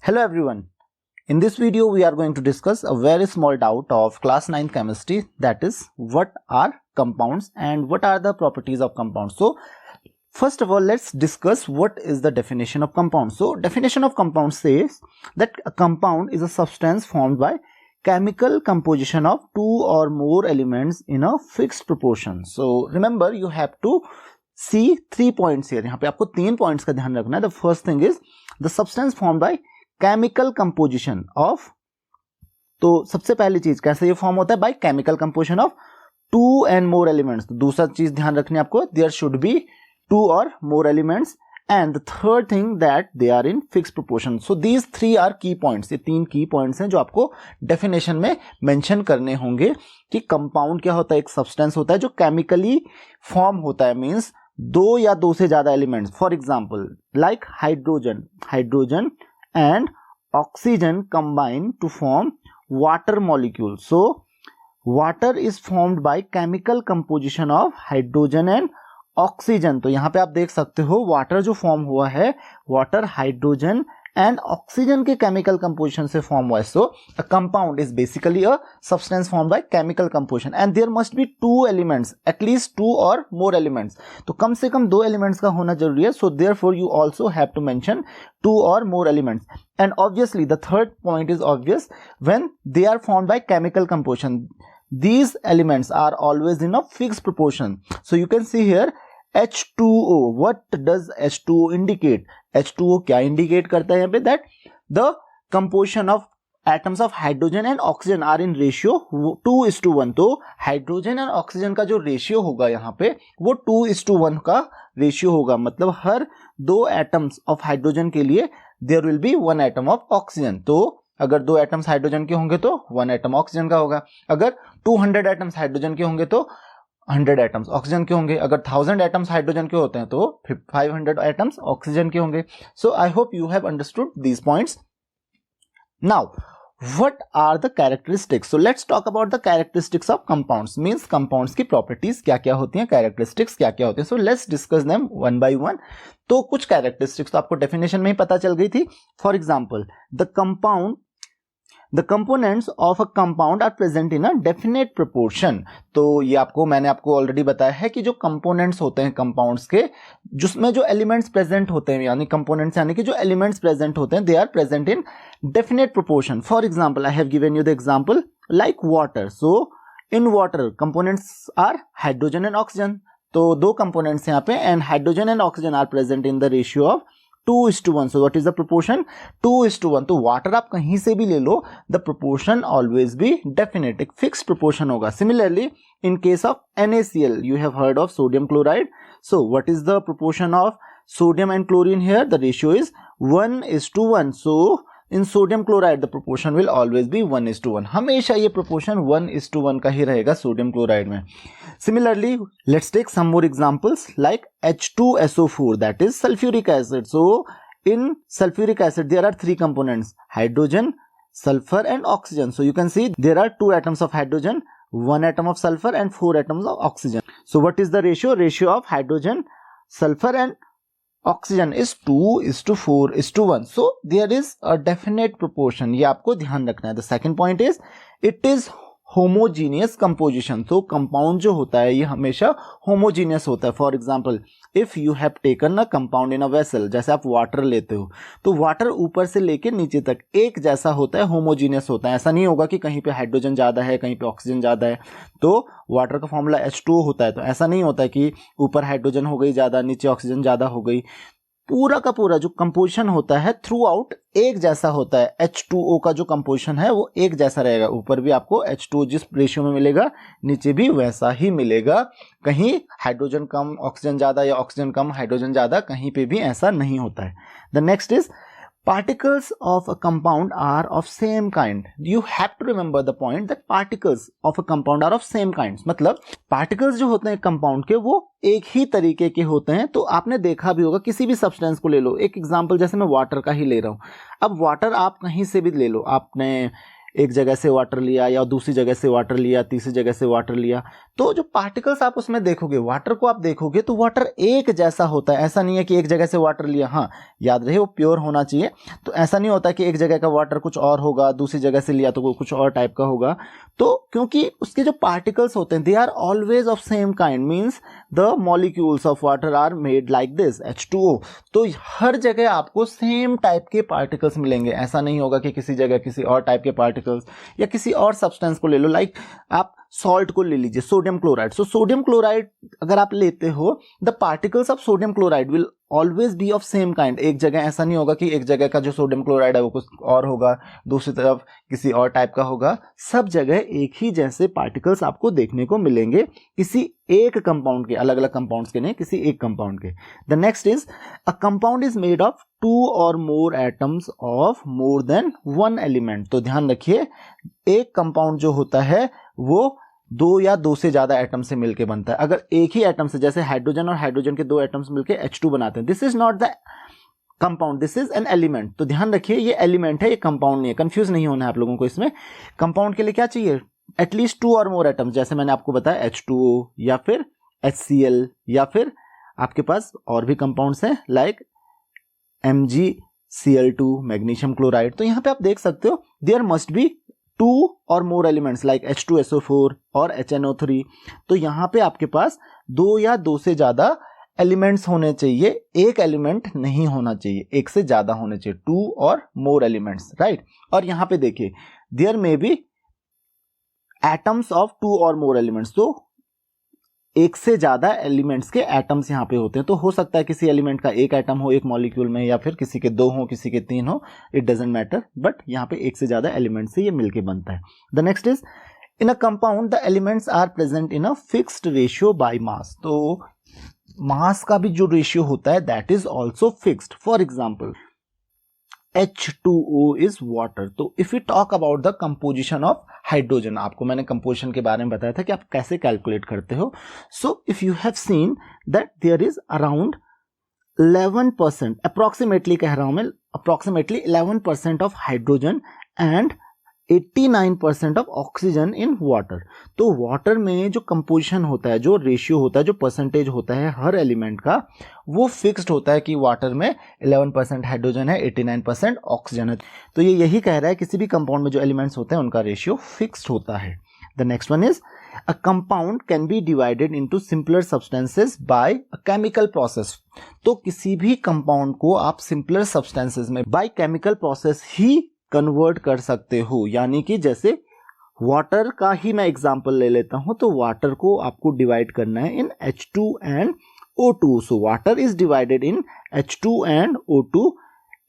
Hello everyone. In this video we are going to discuss a very small doubt of class 9th chemistry, that is what are compounds and what are the properties of compounds. So first of all let's discuss what is the definition of compound. So definition of compound says that a compound is a substance formed by chemical composition of two or more elements in a fixed proportion. So remember you have to see 3 points here. यहाँ पे आपको 3 points का ध्यान रखना है. The first thing is the substance formed by chemical composition of, तो सबसे पहली चीज कैसे ये फॉर्म होता है, by chemical composition of two and more elements. तो दूसरा चीज ध्यान रखनी है आपको, there should be two or more elements, and the third thing that they are in fix proportion. So these 3 are key points. ये 3 की पॉइंट्स हैं जो आपको डेफिनेशन में मेंशन करने होंगे कि कंपाउंड क्या होता है. एक सब्सटेंस होता है जो केमिकली फॉर्म होता है, मींस 2 या 2 से ज्यादा elements. For example like hydrogen and oxygen combine to form water molecule. So water is formed by chemical composition of hydrogen and oxygen. तो यहाँ पे आप देख सकते हो वाटर जो फॉर्म हुआ है, वाटर हाइड्रोजन एंड ऑक्सीजन के केमिकल कंपोजिशन से फॉर्म हुआ है. So a compound is basically a substance form by chemical composition and there must be 2 elements, at least 2 और मोर एलिमेंट्स. तो कम से कम 2 एलिमेंट्स का होना जरूरी है. So therefore you also have to mention 2 और more elements. And obviously the third point is obvious, when they are formed by chemical composition these elements are always in a fixed proportion. So you can see here H2O. What does H2O indicate? H2O क्या indicate करता है यहाँ पे, that the composition of atoms of hydrogen and oxygen are in ratio 2:1. तो hydrogen and oxygen का जो ratio होगा यहाँ पे वो 2:1 का रेशियो होगा. मतलब हर 2 एटम्स ऑफ हाइड्रोजन के लिए there will be 1 atom of oxygen. तो अगर 2 एटम्स हाइड्रोजन के होंगे तो 1 एटम ऑक्सीजन का होगा. अगर 200 एटम्स हाइड्रोजन के होंगे तो 100 एटम्स ऑक्सीजन के होंगे. अगर 1000 एटम्स हाइड्रोजन के होते हैं तो 500 एटम्स ऑक्सीजन के होंगे. So I hope you have understood these points. Now what are the characteristics? So let's talk about the characteristics of compounds. Means compounds की properties क्या क्या होती हैं, characteristics क्या क्या होती हैं. So let's discuss them one by one. तो कुछ characteristics तो आपको definition में ही पता चल गई थी. For example, the components of a compound are present in a definite proportion. तो ये मैंने आपको ऑलरेडी बताया है कि जो कंपोनेंट्स होते हैं कंपाउंड्स के, जिसमें जो एलिमेंट्स प्रेजेंट होते हैं, यानी कंपोनेंट्स यानी कि जो एलिमेंट्स प्रेजेंट होते हैं, they are present in definite proportion. For example I have given you the example like water. So in water components are hydrogen and oxygen. तो 2 कंपोनेंट्स यहाँ पे, and hydrogen and oxygen are present in the ratio of 2:1. So what is the proportion? 2:1. तो water आप कहीं से भी ले लो, the proportion always be definite, एक fixed proportion होगा. Similarly, in case of NaCl, you have heard of sodium chloride. So what is the proportion of sodium and chlorine here? The ratio is 1:1. So in sodium chloride the proportion will always be 1:1. हमेशा ये proportion 1:1 का ही रहेगा sodium chloride में. Similarly, let's take some more examples like H2SO4, that is sulfuric acid. So in sulfuric acid there are 3 components, hydrogen, sulfur and oxygen. So you can see there are 2 atoms of hydrogen, 1 atom of sulfur and 4 atoms of oxygen. So what is the ratio? Ratio of hydrogen, sulfur and oxygen is 2:4:1. So there is a definite proportion. ये आपको ध्यान रखना है. The second point is it is homogeneous composition. तो compound जो होता है ये हमेशा होमोजीनियस होता है. For example if you have taken a compound in a vessel, जैसे आप वाटर लेते हो तो वाटर ऊपर से लेके नीचे तक एक जैसा होता है, होमोजीनियस होता है. ऐसा नहीं होगा कि कहीं पे हाइड्रोजन ज्यादा है कहीं पे ऑक्सीजन ज्यादा है. तो वाटर का फॉर्मूला H2O होता है, तो ऐसा नहीं होता है कि ऊपर हाइड्रोजन हो गई ज्यादा नीचे ऑक्सीजन ज्यादा हो गई. पूरा का पूरा जो कंपोजिशन होता है थ्रू आउट एक जैसा होता है. H2O का जो कंपोजिशन है वो एक जैसा रहेगा. ऊपर भी आपको H2O जिस रेशियो में मिलेगा नीचे भी वैसा ही मिलेगा. कहीं हाइड्रोजन कम ऑक्सीजन ज्यादा या ऑक्सीजन कम हाइड्रोजन ज्यादा, कहीं पे भी ऐसा नहीं होता है. The next is particles of a compound are of same kind. You have to remember the point that particles of a compound are of same kinds. मतलब particles जो होते हैं कंपाउंड के वो एक ही तरीके के होते हैं. तो आपने देखा भी होगा, किसी भी सब्सटेंस को ले लो, एक एग्जांपल जैसे मैं वाटर का ही ले रहा हूं. अब वाटर आप कहीं से भी ले लो, आपने एक जगह से वाटर लिया या दूसरी जगह से वाटर लिया, तीसरी जगह से वाटर लिया, तो जो पार्टिकल्स आप उसमें देखोगे, वाटर को आप देखोगे तो वाटर एक जैसा होता है। ऐसा नहीं है कि एक जगह से वाटर लिया, हाँ याद रहे वो प्योर होना चाहिए, तो ऐसा नहीं होता कि एक जगह का वाटर कुछ और होगा, दूसरी जगह से लिया तो वो कुछ और टाइप का होगा। तो क्योंकि उसके जो पार्टिकल्स होते हैं they are always of same kind, means the molecules of water are made like this H2O। तो हर जगह आपको सेम टाइप के पार्टिकल्स मिलेंगे। ऐसा नहीं होगा कि किसी जगह किसी और टाइप के पार्टिकल्स, या किसी और सब्सटेंस को ले लो, लाइक आप सॉल्ट को ले लीजिए, sodium chloride. So sodium chloride अगर आप लेते हो, the particles of sodium chloride will always be of same kind. एक जगह ऐसा नहीं होगा कि एक जगह का जो सोडियम क्लोराइड है वो कुछ और होगा, दूसरी तरफ किसी और टाइप का होगा। सब जगह एक ही जैसे पार्टिकल्स आपको देखने को मिलेंगे, किसी एक कंपाउंड के, अलग अलग कंपाउंड्स के नहीं, किसी एक कंपाउंड के। The next is a compound is made of 2 or more atoms of more than 1 element। तो ध्यान रखिए, एक कंपाउंड जो होता है वो 2 या 2 से ज्यादा एटम से मिलकर बनता है। अगर एक ही एटम से, जैसे हाइड्रोजन और हाइड्रोजन के 2 एटम्स मिलकर H2 बनाते हैं, this is not the compound, this is an element. तो ध्यान रखिए ये एलिमेंट है, ये कंपाउंड नहीं है, कंफ्यूज नहीं होना है आप लोगों को इसमें। कंपाउंड के लिए क्या चाहिए? एटलीस्ट 2 और मोर एटम्स, जैसे मैंने आपको बताया H2O या फिर HCl, या फिर आपके पास और भी कंपाउंड्स हैं लाइक MgCl2, मैग्नीशियम क्लोराइड। तो यहां पे आप देख सकते हो देयर मस्ट बी 2 और मोर एलिमेंट्स लाइक H2SO4 और HNO3। तो यहां पे आपके पास 2 या 2 से ज्यादा एलिमेंट्स होने चाहिए, एक एलिमेंट नहीं होना चाहिए, एक से ज्यादा होने चाहिए, 2 और मोर एलिमेंट्स, राइट। और यहां पे देखिए there may be atoms of 2 और मोर एलिमेंट्स। तो एक से ज्यादा एलिमेंट्स के एटम्स यहाँ पे होते हैं। तो हो सकता है किसी एलिमेंट का एक एटम हो एक मॉलिक्यूल में, या फिर किसी के 2 हो, किसी के 3 हो, इट डजंट मैटर, बट यहाँ पे एक से ज्यादा एलिमेंट से ये मिलके बनता है। The next is in a compound the elements are present in a fixed ratio by mass. तो मास का भी जो रेशियो होता है that is also fixed. For example H2O is water। तो if you talk about the composition of hydrogen, आपको मैंने composition के बारे में बताया था कि आप कैसे कैलकुलेट करते हो। So if you have seen that there is around 11%, approximately कह रहा हूं मैं, approximately 11% of hydrogen and 89% of oxygen in water. तो वाटर में जो कंपोजिशन होता है, जो रेशियो होता है, जो परसेंटेज होता है हर एलिमेंट का, वो फिक्स्ड होता है कि वाटर में 11% हाइड्रोजन है, 89% ऑक्सीजन है। तो ये यही कह रहा है किसी भी कंपाउंड में जो एलिमेंट्स होते हैं उनका रेशियो फिक्स्ड होता है। The next one is a compound can be divided into simpler substances bye a chemical process. तो किसी भी कंपाउंड को आप सिंपलर सब्सटेंसेस में by chemical process he convert कर सकते हो। यानी कि जैसे वाटर का ही मैं एग्जांपल ले लेता हूं, तो वाटर को आपको डिवाइड करना है इन H2 and O2। So water is divided in H2 and O2।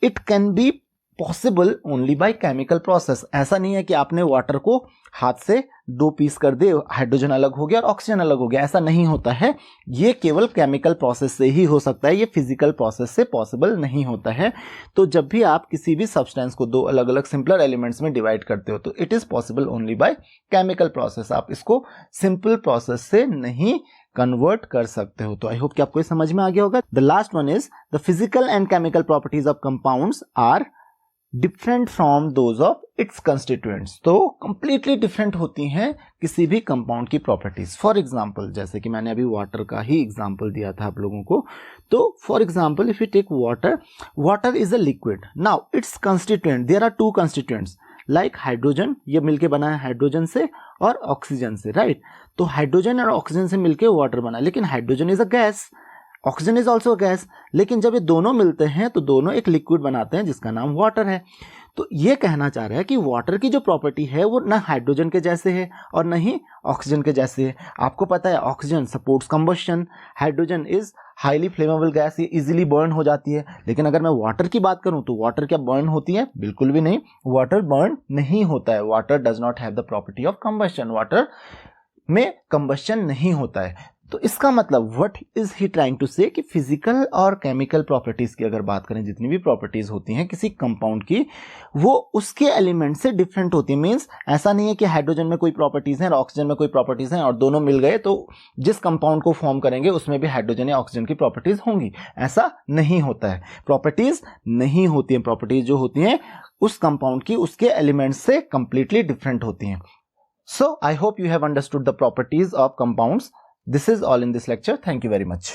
It can be possible only by chemical process. ऐसा नहीं है कि आपने वाटर को हाथ से 2 पीस कर दे, हाइड्रोजन अलग हो गया और ऑक्सीजन अलग हो गया, ऐसा नहीं होता है। ये केवल केमिकल प्रोसेस से ही हो सकता है, ये फिजिकल प्रोसेस से पॉसिबल नहीं होता है। तो जब भी आप किसी भी सब्सटेंस को 2 अलग अलग सिंपलर एलिमेंट्स में डिवाइड करते हो तो it is possible only by chemical process. आप इसको सिंपल प्रोसेस से नहीं कन्वर्ट कर सकते हो। तो आई होप कि आपको समझ में आ गया होगा। The last one is the physical and chemical properties of compounds are different from those of its constituents. तो कंप्लीटली डिफरेंट होती हैं किसी भी कंपाउंड की प्रॉपर्टीज। फॉर एग्जांपल, जैसे कि मैंने अभी वाटर का ही एग्जांपल दिया था आप लोगों को, तो for example if you take water, water is a liquid. Now its constituent, there are 2 constituents like hydrogen, ये मिलके बना है हाइड्रोजन से और ऑक्सीजन से, राइट। तो हाइड्रोजन और ऑक्सीजन से मिलके वाटर बना, लेकिन hydrogen is a gas, oxygen is also gas. लेकिन जब ये दोनों मिलते हैं तो दोनों एक लिक्विड बनाते हैं जिसका नाम वाटर है। तो ये कहना चाह रहा है कि वाटर की जो प्रॉपर्टी है वो ना हाइड्रोजन के जैसे है और ना ही ऑक्सीजन के जैसे है। आपको पता है oxygen supports combustion, hydrogen is highly flammable gas, ये इजीली बर्न हो जाती है। लेकिन अगर मैं वाटर की बात करूं तो वाटर क्या बर्न होती है? बिल्कुल भी नहीं, वाटर बर्न नहीं होता है। Water does not have the property of combustion, water में कंबशन नहीं होता है। तो इसका मतलब what is he trying to say कि फिजिकल और केमिकल प्रॉपर्टीज की अगर बात करें, जितनी भी प्रॉपर्टीज होती हैं किसी कंपाउंड की, वो उसके एलिमेंट से डिफरेंट होती है। मींस ऐसा नहीं है कि हाइड्रोजन में कोई प्रॉपर्टीज हैं और ऑक्सीजन में कोई प्रॉपर्टीज हैं और दोनों मिल गए तो जिस कंपाउंड को फॉर्म करेंगे उसमें भी हाइड्रोजन या ऑक्सीजन की प्रॉपर्टीज होंगी, ऐसा नहीं होता है। प्रॉपर्टीज नहीं होती हैं, प्रॉपर्टीज जो होती हैं उस कंपाउंड की उसके एलिमेंट्स से कंप्लीटली डिफरेंट होती हैं। So I hope you have understood the properties of compounds. This is all in this lecture. Thank you very much.